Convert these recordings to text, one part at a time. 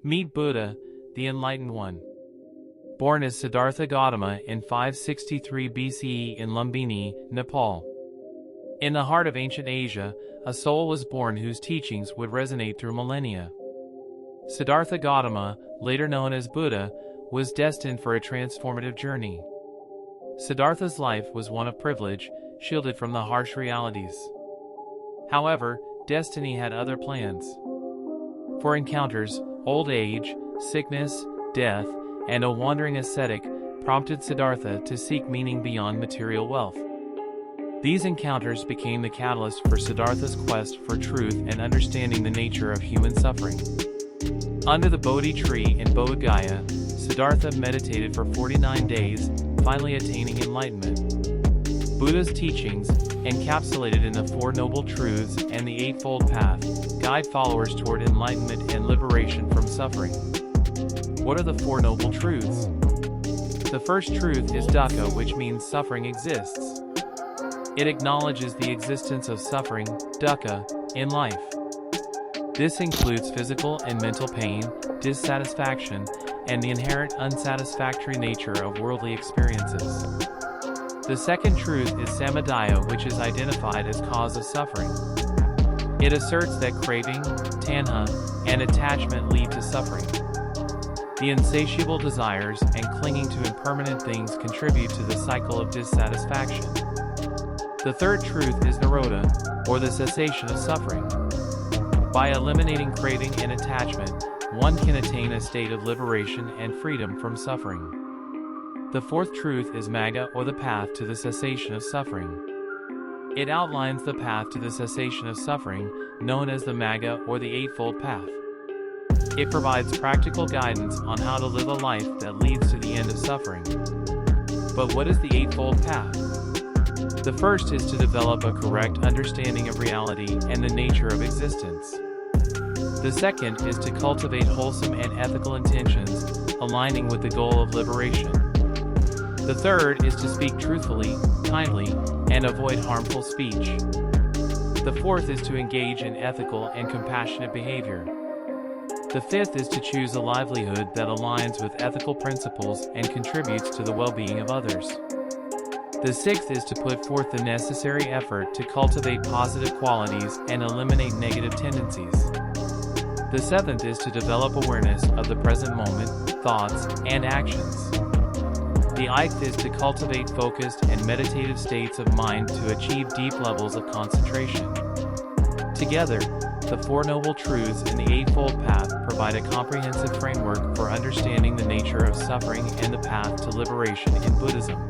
Meet Buddha, the Enlightened One. Born as Siddhartha Gautama in 563 BCE in Lumbini, Nepal. In the heart of ancient Asia, a soul was born whose teachings would resonate through millennia. Siddhartha Gautama, later known as Buddha, was destined for a transformative journey. Siddhartha's life was one of privilege, shielded from the harsh realities. However, destiny had other plans. For encounters, old age, sickness, death, and a wandering ascetic prompted Siddhartha to seek meaning beyond material wealth. These encounters became the catalyst for Siddhartha's quest for truth and understanding the nature of human suffering. Under the Bodhi tree in Bodh Gaya, Siddhartha meditated for 49 days, finally attaining enlightenment. Buddha's teachings, encapsulated in the Four Noble Truths and the Eightfold Path, guide followers toward enlightenment and liberation from suffering. What are the Four Noble Truths? The first truth is dukkha, which means suffering exists. It acknowledges the existence of suffering, dukkha, in life. This includes physical and mental pain, dissatisfaction, and the inherent unsatisfactory nature of worldly experiences. The second truth is samadaya, which is identified as cause of suffering. It asserts that craving, tanha, and attachment lead to suffering. The insatiable desires and clinging to impermanent things contribute to the cycle of dissatisfaction. The third truth is nirodha, or the cessation of suffering. By eliminating craving and attachment, one can attain a state of liberation and freedom from suffering. The fourth truth is magga, or the path to the cessation of suffering. It outlines the path to the cessation of suffering, known as the Magga or the Eightfold Path. It provides practical guidance on how to live a life that leads to the end of suffering. But what is the Eightfold Path? The first is to develop a correct understanding of reality and the nature of existence. The second is to cultivate wholesome and ethical intentions, aligning with the goal of liberation. The third is to speak truthfully, kindly, and avoid harmful speech. The fourth is to engage in ethical and compassionate behavior. The fifth is to choose a livelihood that aligns with ethical principles and contributes to the well-being of others. The sixth is to put forth the necessary effort to cultivate positive qualities and eliminate negative tendencies. The seventh is to develop awareness of the present moment, thoughts, and actions. The eighth is to cultivate focused and meditative states of mind to achieve deep levels of concentration. Together, the Four Noble Truths and the Eightfold Path provide a comprehensive framework for understanding the nature of suffering and the path to liberation in Buddhism.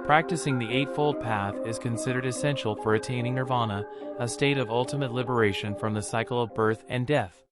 Practicing the Eightfold Path is considered essential for attaining nirvana, a state of ultimate liberation from the cycle of birth and death.